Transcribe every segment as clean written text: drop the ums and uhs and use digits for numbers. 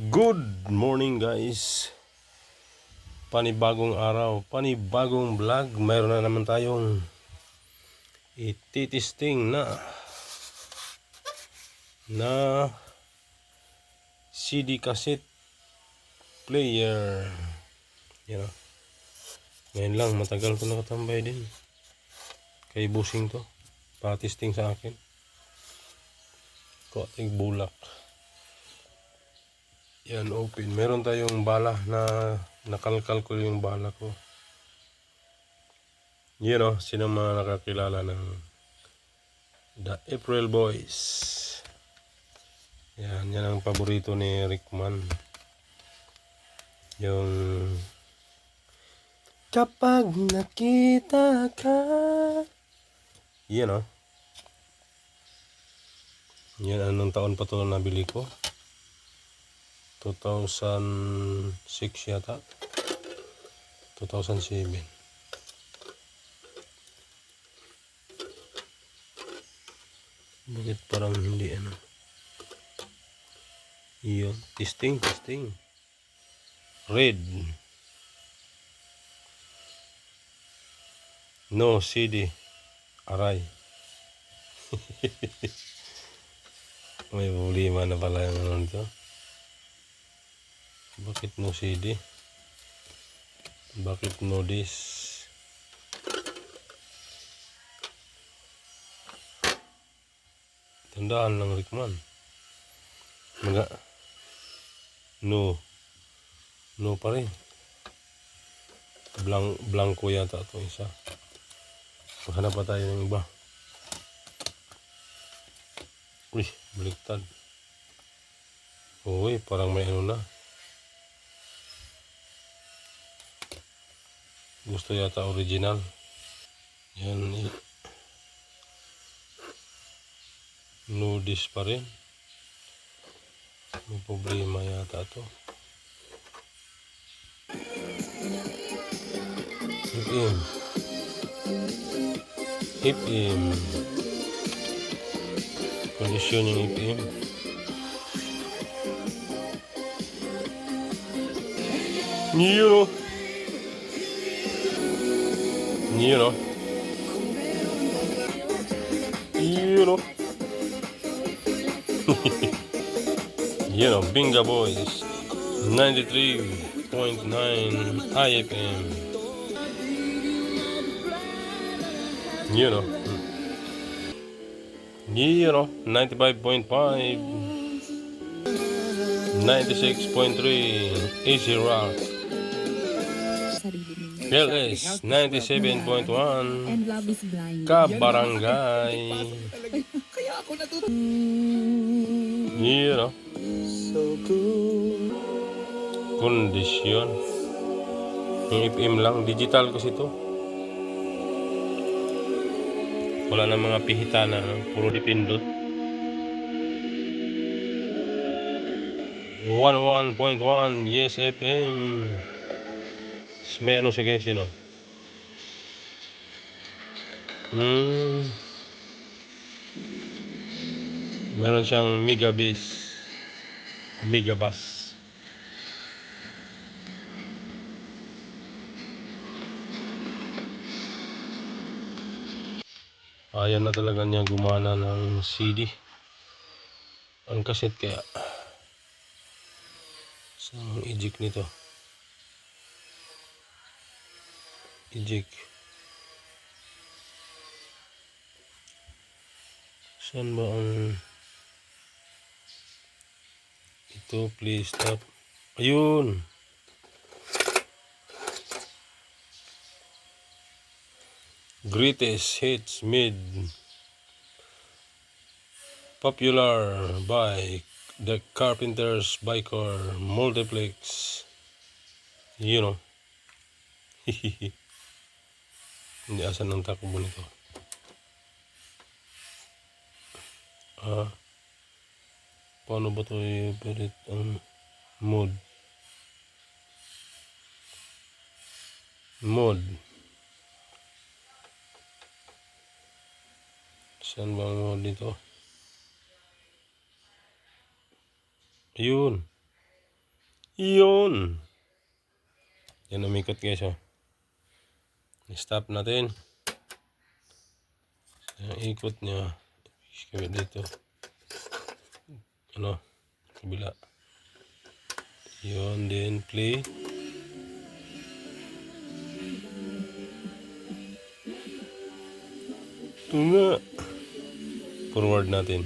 Good morning guys. Panibagong araw, panibagong vlog. Mayroon na naman tayong ititesting na CD cassette player. Yan o. Ngayon lang, matagal ko nakatambay din. Kay busing to. Pa-testing sa akin. Koting bulak. Yan, open. Meron tayong bala na nakalkal ko yung bala ko. Yan o, sino mga nakakilala ng The April Boys. Yan ang paborito ni Rickman. Yung kapag nakita ka. Yan o. Yan, anong taon pa ito nabili ko? 2006 yata. 2007. Bakit parang hindi ano? Iyon, testing. Red. No CD. Aray. May problema na pala yung ano nito. Bakit no CD? Bakit no disc? Tandaan lang Rickman. No pa rin. Blanco yata ito isa. Maghanap pa tayo ng iba. Uy, baliktad. Uy, parang may ano na. Gusto yata original. Yan. Nudis pa rin. May problema yata to. Hip-im. Kondisyon yung hip-im. Yun o, Binga Boys 93.9 IFM. Yun o, 95.5 96.3 Easy Rock. PLS 97.1 Kabarangay. Yun o, kondisyon. Yung FM lang, digital kasi ito. Wala na mga pihita na, puro dipindot. 11.1 Yes FM. May ano siya guys, yun o. Meron siyang megabase, megabus. Ayan na talaga niya gumana ng CD. Ang cassette kaya. Saan eject nito? Eject. Saan ba ang ito? Please stop. Ayun. Greatest hits made popular by the Carpenters Biker Multiplex. You know. Hindi asan ng takbo nito. Paano ba ito i-edit ang mode? Saan ba ang mode nito? Ayun. Iyon. Yan, umikot guys, oh. Stop natin. Yung ikot niya. Kawit dito. Ano? Kabila. Yun, then play. Ito nga. Forward natin.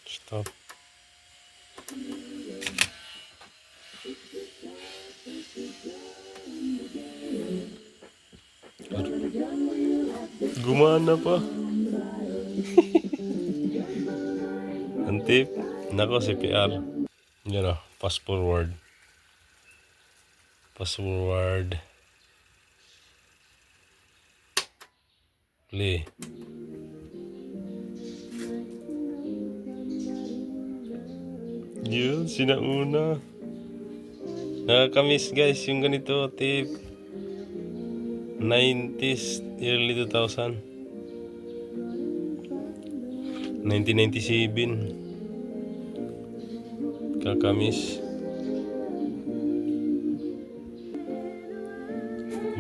Stop. Gumana pa. Antip. Nako, CPR. Yan o. Fast forward. Fast forward. Play. Yun, sinauna. Nakakamiss guys yung ganito tip. 90s, early 2000. 1997. Kakamiss.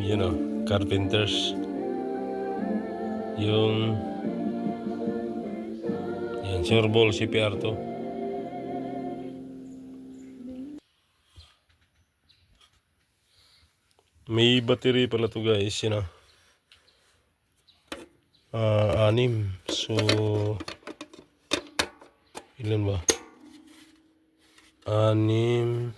Yun o, Carpenters. Yung yan, Sure Ball CPR to. May battery pala to guys, yun o. 6. So ilan ba? 6.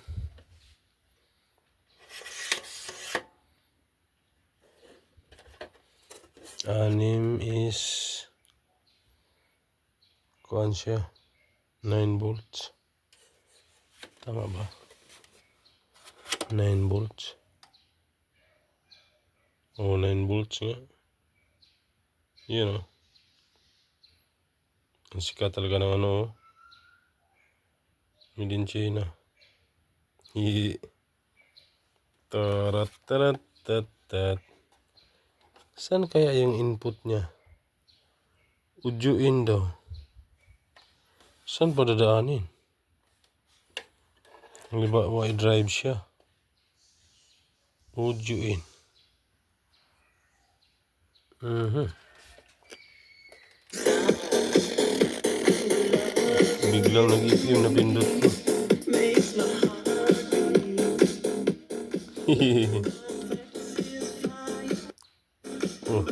6 is kuan siya 9 volts. Tama ba? 9 volts. Oh, 9 volts nga. Yun o. Ang sikat talaga ng ano o. Made in China. Tarat. Saan kaya yung input niya? Udyuin daw. Saan pa dadaanin? Halimbawa, i-drive siya. Udyuin. Biglang nag-iim na pindot ko. Oh.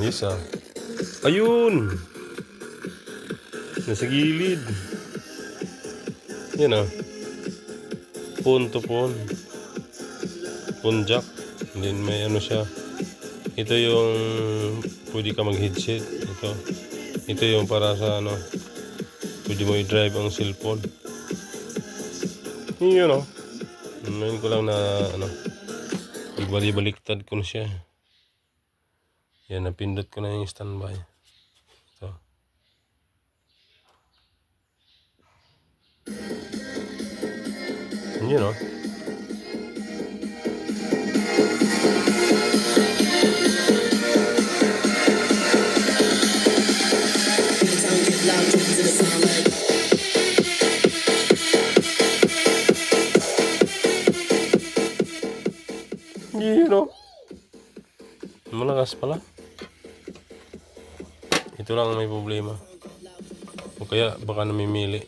Yes ah. Ayun! Nasa gilid. Yan ah. Phone to phone. Phone jack. And then may ano siya. Ito yung pwede ka mag-headset. Ito yung para sa ano. Pwede mo i-drive ang cellphone. Yun o. Ngayon ko lang na ano. Ibali-baliktad ko na siya. Yan, napindot ko na yung standby. Ito. Yun o. Yun o. Malakas pala. Ito lang may problema. O kaya baka namimili.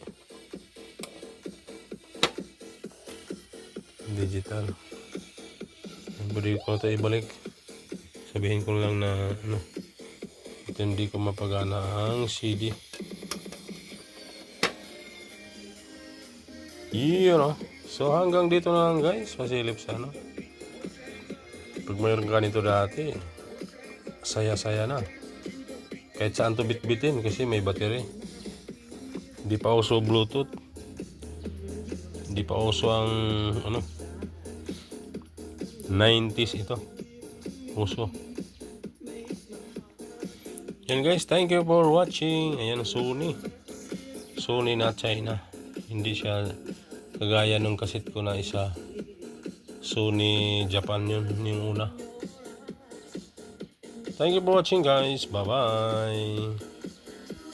Digital. Pwede ko na ito ibalik. Sabihin ko lang na ano, ito hindi ko mapagana ang CD. Yun o. So hanggang dito na lang guys. Pasilip sana. Pag mayroon ka nito dati, saya-saya na. Kahit saan to bitbitin kasi may battery. Hindi pa uso Bluetooth. Hindi pa uso ang ano 90s ito. Uso. Yan guys, thank you for watching. Ayan, Sony. Sony na China. Hindi siya kagaya nung kasit ko na isa Sony Japan yun, yung una. Thank you for watching guys. Bye-bye.